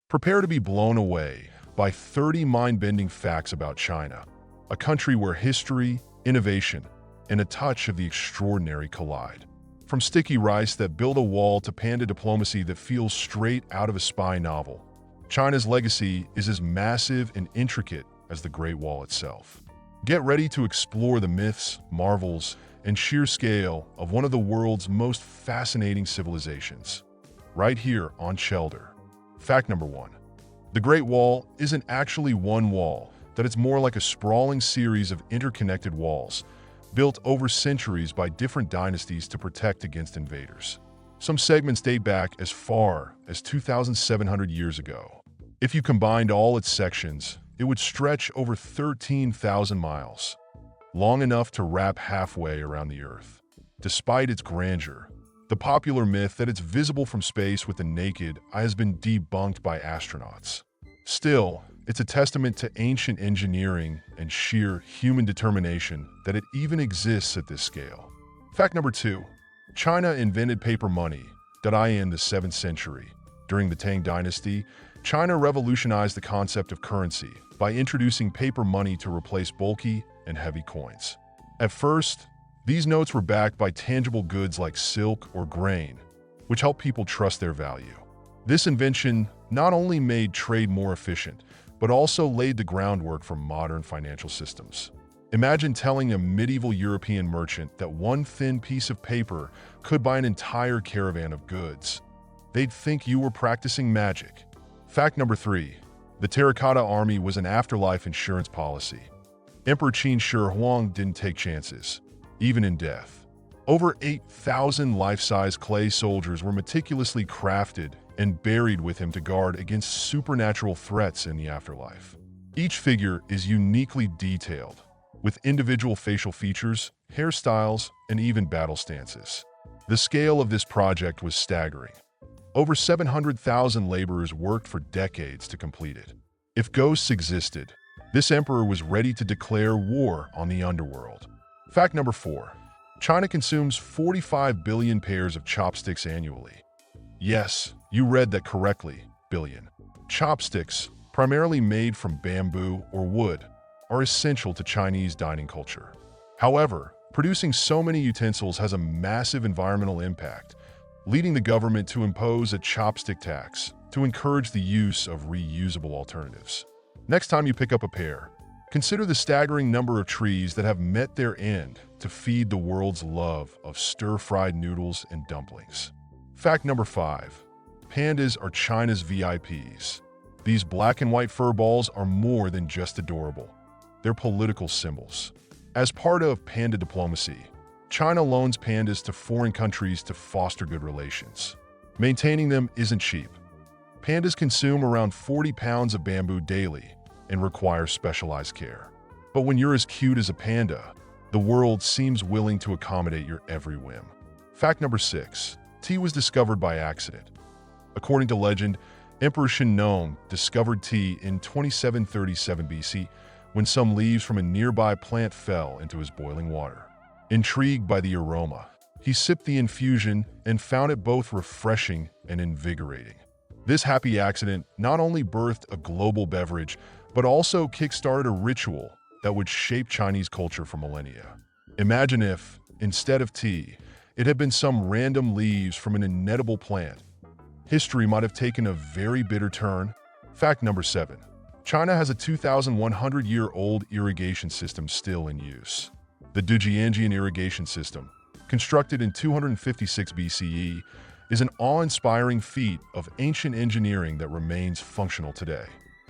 Prepare to be blown away by 30 mind-bending facts about China, a country where history, innovation, and a touch of the extraordinary collide. From sticky rice that build a wall to panda diplomacy that feels straight out of a spy novel, China's legacy is as massive and intricate as the Great Wall itself. Get ready to explore the myths, marvels, and sheer scale of one of the world's most fascinating civilizations, right here on Shelter. Fact number 1. The Great Wall isn't actually one wall, that it's more like a sprawling series of interconnected walls, built over centuries by different dynasties to protect against invaders. Some segments date back as far as 2,700 years ago. If you combined all its sections, it would stretch over 13,000 miles, long enough to wrap halfway around the Earth. Despite its grandeur, the popular myth that it's visible from space with the naked eye has been debunked by astronauts. Still, it's a testament to ancient engineering and sheer human determination that it even exists at this scale. Fact number 2. China invented paper money, in the 7th century. During the Tang Dynasty, China revolutionized the concept of currency by introducing paper money to replace bulky and heavy coins. At first, these notes were backed by tangible goods like silk or grain, which helped people trust their value. This invention not only made trade more efficient, but also laid the groundwork for modern financial systems. Imagine telling a medieval European merchant that one thin piece of paper could buy an entire caravan of goods. They'd think you were practicing magic. Fact number 3. The Terracotta Army was an afterlife insurance policy. Emperor Qin Shi Huang didn't take chances, even in death. Over 8,000 life-size clay soldiers were meticulously crafted and buried with him to guard against supernatural threats in the afterlife. Each figure is uniquely detailed, with individual facial features, hairstyles, and even battle stances. The scale of this project was staggering. Over 700,000 laborers worked for decades to complete it. If ghosts existed, this emperor was ready to declare war on the underworld. Fact number 4. China consumes 45 billion pairs of chopsticks annually. Yes, you read that correctly, billion. Chopsticks, primarily made from bamboo or wood, are essential to Chinese dining culture. However, producing so many utensils has a massive environmental impact, leading the government to impose a chopstick tax to encourage the use of reusable alternatives. Next time you pick up a pair, consider the staggering number of trees that have met their end to feed the world's love of stir-fried noodles and dumplings. Fact number 5. Pandas are China's VIPs. These black and white fur balls are more than just adorable. They're political symbols. As part of panda diplomacy, China loans pandas to foreign countries to foster good relations. Maintaining them isn't cheap. Pandas consume around 40 pounds of bamboo daily and require specialized care. But when you're as cute as a panda, the world seems willing to accommodate your every whim. Fact number 6. Tea was discovered by accident. According to legend, Emperor Shennong discovered tea in 2737 BC when some leaves from a nearby plant fell into his boiling water. Intrigued by the aroma, he sipped the infusion and found it both refreshing and invigorating. This happy accident not only birthed a global beverage, but also kickstarted a ritual that would shape Chinese culture for millennia. Imagine if, instead of tea, it had been some random leaves from an inedible plant. History might have taken a very bitter turn. Fact number 7. China has a 2,100-year-old irrigation system still in use. The Dujianjian irrigation system, constructed in 256 BCE, is an awe-inspiring feat of ancient engineering that remains functional today.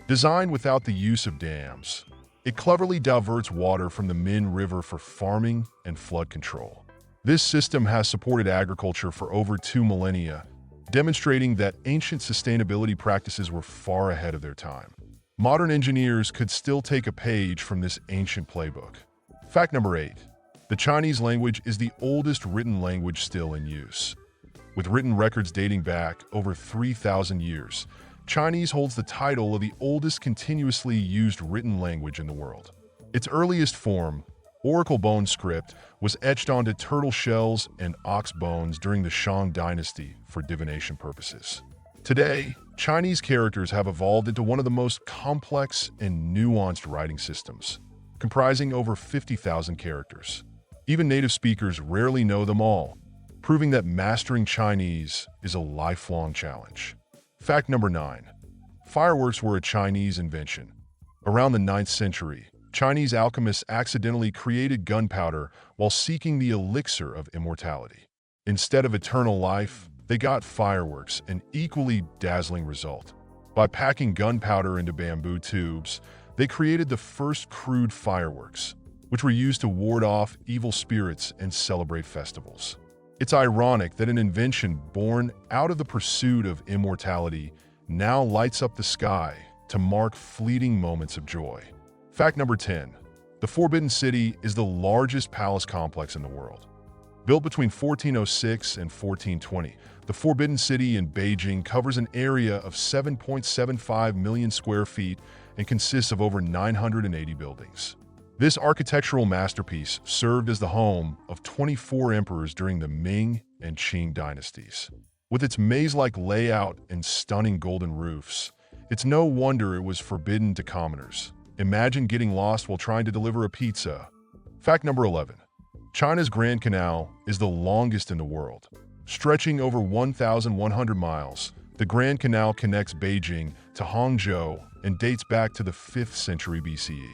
Designed without the use of dams, it cleverly diverts water from the Min River for farming and flood control. This system has supported agriculture for over 2 millennia, demonstrating that ancient sustainability practices were far ahead of their time. Modern engineers could still take a page from this ancient playbook. Fact number 8. The Chinese language is the oldest written language still in use. With written records dating back over 3,000 years, Chinese holds the title of the oldest continuously used written language in the world. Its earliest form, Oracle bone script, was etched onto turtle shells and ox bones during the Shang dynasty for divination purposes. Today, Chinese characters have evolved into one of the most complex and nuanced writing systems, comprising over 50,000 characters. Even native speakers rarely know them all, proving that mastering Chinese is a lifelong challenge. Fact number 9. Fireworks were a Chinese invention. Around the 9th century, Chinese alchemists accidentally created gunpowder while seeking the elixir of immortality. Instead of eternal life, they got fireworks, an equally dazzling result. By packing gunpowder into bamboo tubes, they created the first crude fireworks, which were used to ward off evil spirits and celebrate festivals. It's ironic that an invention born out of the pursuit of immortality now lights up the sky to mark fleeting moments of joy. Fact number 10. The Forbidden City is the largest palace complex in the world. Built between 1406 and 1420, the Forbidden City in Beijing covers an area of 7.75 million square feet and consists of over 980 buildings. This architectural masterpiece served as the home of 24 emperors during the Ming and Qing dynasties. With its maze-like layout and stunning golden roofs, it's no wonder it was forbidden to commoners. Imagine getting lost while trying to deliver a pizza. Fact number 11. China's Grand Canal is the longest in the world. Stretching over 1,100 miles, the Grand Canal connects Beijing to Hangzhou and dates back to the 5th century BCE.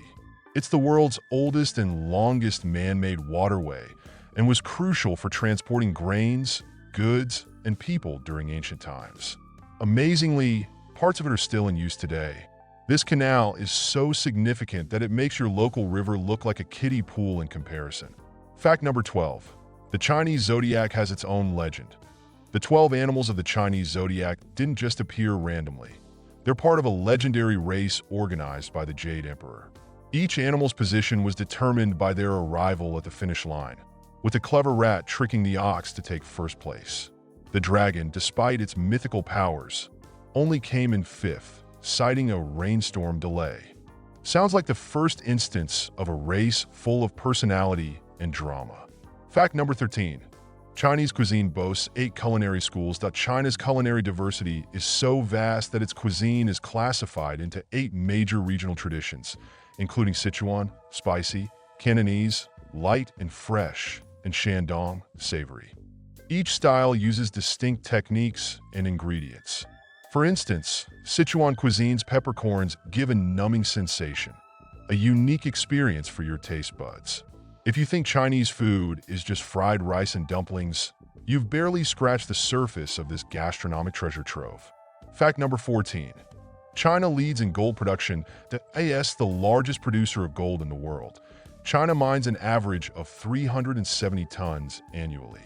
It's the world's oldest and longest man-made waterway and was crucial for transporting grains, goods, and people during ancient times. Amazingly, parts of it are still in use today. This canal is so significant that it makes your local river look like a kiddie pool in comparison. Fact number 12. The Chinese zodiac has its own legend. The 12 animals of the Chinese zodiac didn't just appear randomly. They're part of a legendary race organized by the Jade Emperor. Each animal's position was determined by their arrival at the finish line, with the clever rat tricking the ox to take first place. The dragon, despite its mythical powers, only came in 5th, citing a rainstorm delay. Sounds like the first instance of a race full of personality and drama. Fact number 13. Chinese cuisine boasts 8 culinary schools. China's culinary diversity is so vast that its cuisine is classified into 8 major regional traditions, including Sichuan, spicy, Cantonese, light and fresh, and Shandong, savory. Each style uses distinct techniques and ingredients. For instance, Sichuan cuisine's peppercorns give a numbing sensation, a unique experience for your taste buds. If you think Chinese food is just fried rice and dumplings, you've barely scratched the surface of this gastronomic treasure trove. Fact number 14. China leads in gold production. The largest producer of gold in the world. China mines an average of 370 tons annually.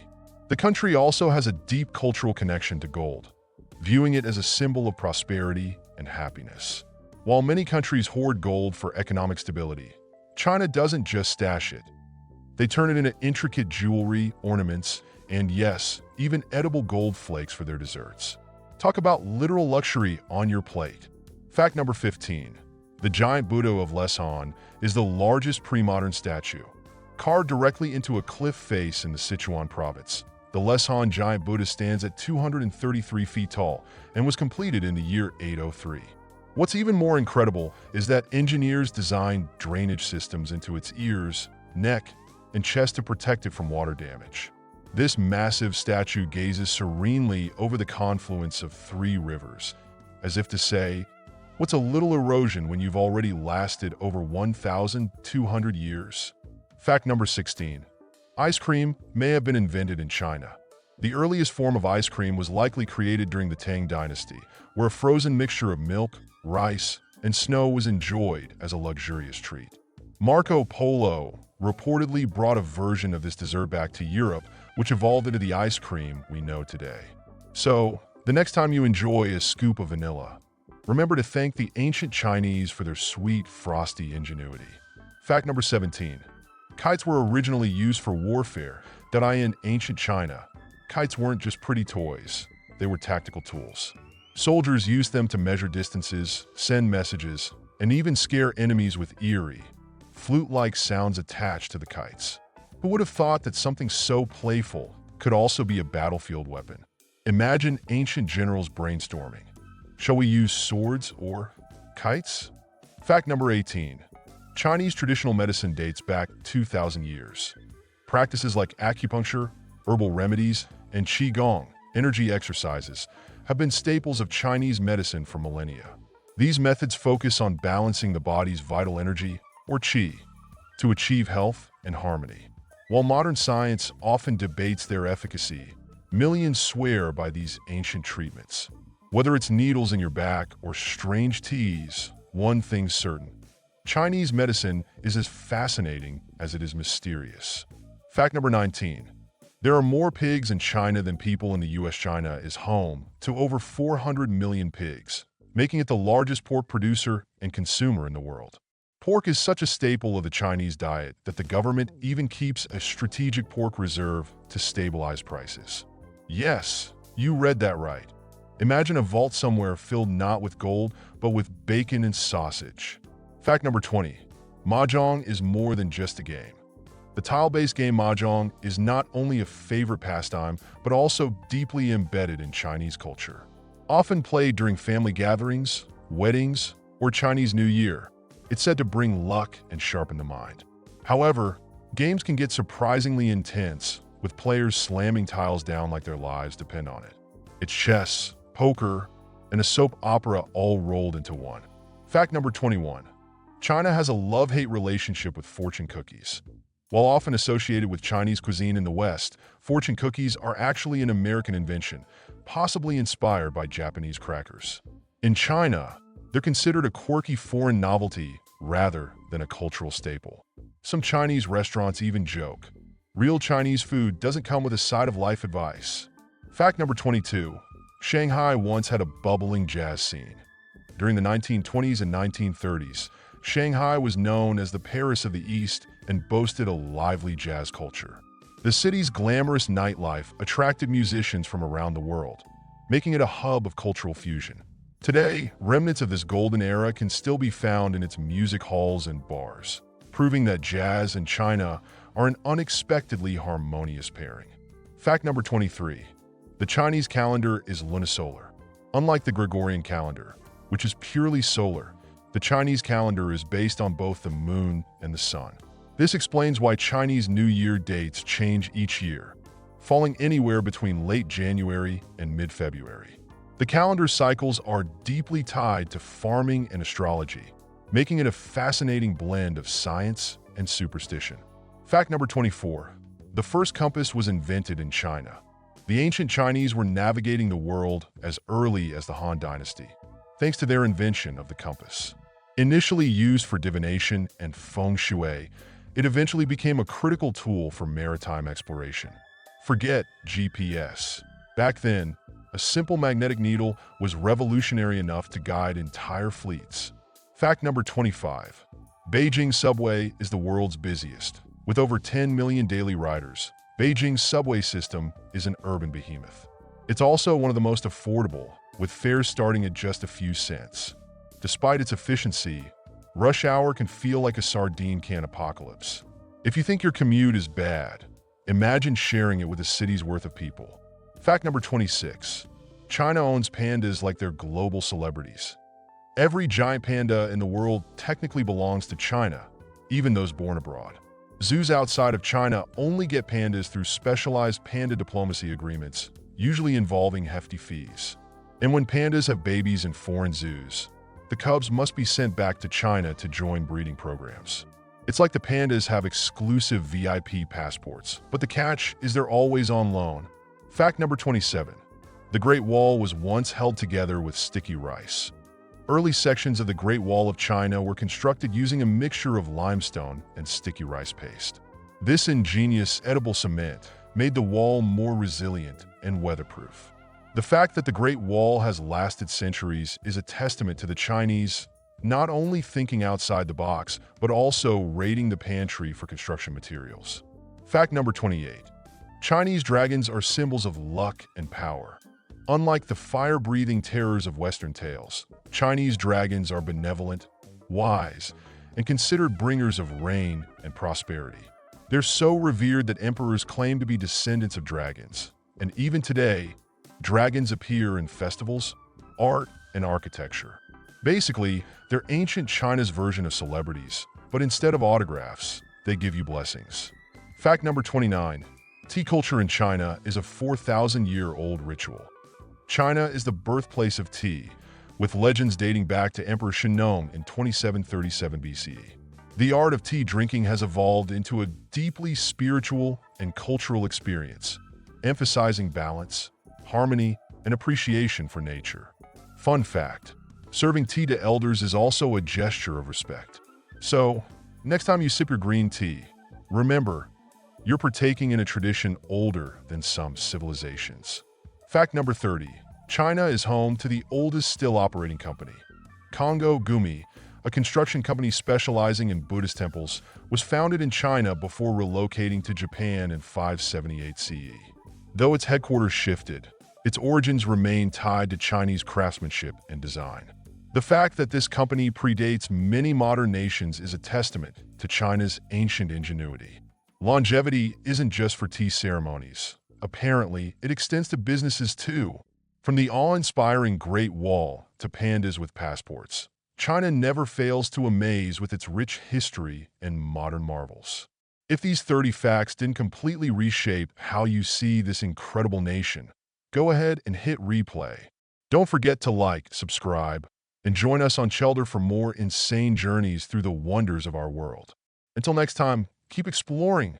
The country also has a deep cultural connection to gold, viewing it as a symbol of prosperity and happiness. While many countries hoard gold for economic stability, China doesn't just stash it. They turn it into intricate jewelry, ornaments, and yes, even edible gold flakes for their desserts. Talk about literal luxury on your plate. Fact number 15. The giant Buddha of Leshan is the largest pre-modern statue. Carved directly into a cliff face in the Sichuan province, the Leshan giant Buddha stands at 233 feet tall and was completed in the year 803. What's even more incredible is that engineers designed drainage systems into its ears, neck, and chest to protect it from water damage. This massive statue gazes serenely over the confluence of 3 rivers, as if to say, what's a little erosion when you've already lasted over 1,200 years? Fact number 16. Ice cream may have been invented in China. The earliest form of ice cream was likely created during the Tang Dynasty, where a frozen mixture of milk, rice, and snow was enjoyed as a luxurious treat. Marco Polo reportedly brought a version of this dessert back to Europe, which evolved into the ice cream we know today. So, the next time you enjoy a scoop of vanilla, remember to thank the ancient Chinese for their sweet, frosty ingenuity. Fact number 17. Kites were originally used for warfare. In ancient China, kites weren't just pretty toys, they were tactical tools. Soldiers used them to measure distances, send messages, and even scare enemies with eerie, flute-like sounds attached to the kites. Who would have thought that something so playful could also be a battlefield weapon? Imagine ancient generals brainstorming. Shall we use swords or kites? Fact number 18. Chinese traditional medicine dates back 2,000 years. Practices like acupuncture, herbal remedies, and qigong, energy exercises, have been staples of Chinese medicine for millennia. These methods focus on balancing the body's vital energy, or qi, to achieve health and harmony. While modern science often debates their efficacy, millions swear by these ancient treatments. Whether it's needles in your back or strange teas, one thing's certain: Chinese medicine is as fascinating as it is mysterious. Fact number 19. There are more pigs in China than people in the US. China is home to over 400 million pigs, making it the largest pork producer and consumer in the world. Pork is such a staple of the Chinese diet that the government even keeps a strategic pork reserve to stabilize prices. Yes, you read that right. Imagine a vault somewhere filled not with gold, but with bacon and sausage. Fact number 20. Mahjong is more than just a game. The tile-based game Mahjong is not only a favorite pastime, but also deeply embedded in Chinese culture. Often played during family gatherings, weddings, or Chinese New Year, it's said to bring luck and sharpen the mind. However, games can get surprisingly intense, with players slamming tiles down like their lives depend on it. It's chess, poker, and a soap opera all rolled into one. Fact number 21. China has a love-hate relationship with fortune cookies. While often associated with Chinese cuisine in the West, fortune cookies are actually an American invention, possibly inspired by Japanese crackers. In China, they're considered a quirky foreign novelty rather than a cultural staple. Some Chinese restaurants even joke, real Chinese food doesn't come with a side of life advice. Fact number 22. Shanghai once had a bubbling jazz scene. During the 1920s and 1930s, Shanghai was known as the Paris of the East and boasted a lively jazz culture. The city's glamorous nightlife attracted musicians from around the world, making it a hub of cultural fusion. Today, remnants of this golden era can still be found in its music halls and bars, proving that jazz and China are an unexpectedly harmonious pairing. Fact number 23. The Chinese calendar is lunisolar. Unlike the Gregorian calendar, which is purely solar, the Chinese calendar is based on both the moon and the sun. This explains why Chinese New Year dates change each year, falling anywhere between late January and mid-February. The calendar cycles are deeply tied to farming and astrology, making it a fascinating blend of science and superstition. Fact number 24. The first compass was invented in China. The ancient Chinese were navigating the world as early as the Han Dynasty, thanks to their invention of the compass. Initially used for divination and feng shui, it eventually became a critical tool for maritime exploration. Forget GPS. Back then, a simple magnetic needle was revolutionary enough to guide entire fleets. Fact number 25. Beijing subway is the world's busiest. With over 10 million daily riders, Beijing's subway system is an urban behemoth. It's also one of the most affordable, with fares starting at just a few cents. Despite its efficiency, rush hour can feel like a sardine can apocalypse. If you think your commute is bad, imagine sharing it with a city's worth of people. Fact number 26. China owns pandas like they're global celebrities. Every giant panda in the world technically belongs to China, even those born abroad. Zoos outside of China only get pandas through specialized panda diplomacy agreements, usually involving hefty fees. And when pandas have babies in foreign zoos, the cubs must be sent back to China to join breeding programs. It's like the pandas have exclusive VIP passports, but the catch is they're always on loan. Fact number 27. The Great Wall was once held together with sticky rice. Early sections of the Great Wall of China were constructed using a mixture of limestone and sticky rice paste. This ingenious edible cement made the wall more resilient and weatherproof. The fact that the Great Wall has lasted centuries is a testament to the Chinese not only thinking outside the box, but also raiding the pantry for construction materials. Fact number 28. Chinese dragons are symbols of luck and power. Unlike the fire-breathing terrors of Western tales, Chinese dragons are benevolent, wise, and considered bringers of rain and prosperity. They're so revered that emperors claim to be descendants of dragons, and even today, dragons appear in festivals, art, and architecture. Basically, they're ancient China's version of celebrities, but instead of autographs, they give you blessings. Fact number 29. Tea culture in China is a 4,000-year-old ritual. China is the birthplace of tea, with legends dating back to Emperor Shennong in 2737 BCE. The art of tea drinking has evolved into a deeply spiritual and cultural experience, emphasizing balance, harmony, and appreciation for nature. Fun fact: serving tea to elders is also a gesture of respect. So, next time you sip your green tea, remember, you're partaking in a tradition older than some civilizations. Fact number 30. China is home to the oldest still operating company. Kongo Gumi, a construction company specializing in Buddhist temples, was founded in China before relocating to Japan in 578 CE. Though its headquarters shifted, its origins remain tied to Chinese craftsmanship and design. The fact that this company predates many modern nations is a testament to China's ancient ingenuity. Longevity isn't just for tea ceremonies. Apparently, it extends to businesses too. From the awe-inspiring Great Wall to pandas with passports, China never fails to amaze with its rich history and modern marvels. If these 30 facts didn't completely reshape how you see this incredible nation, go ahead and hit replay. Don't forget to like, subscribe, and join us on Chelder for more insane journeys through the wonders of our world. Until next time, keep exploring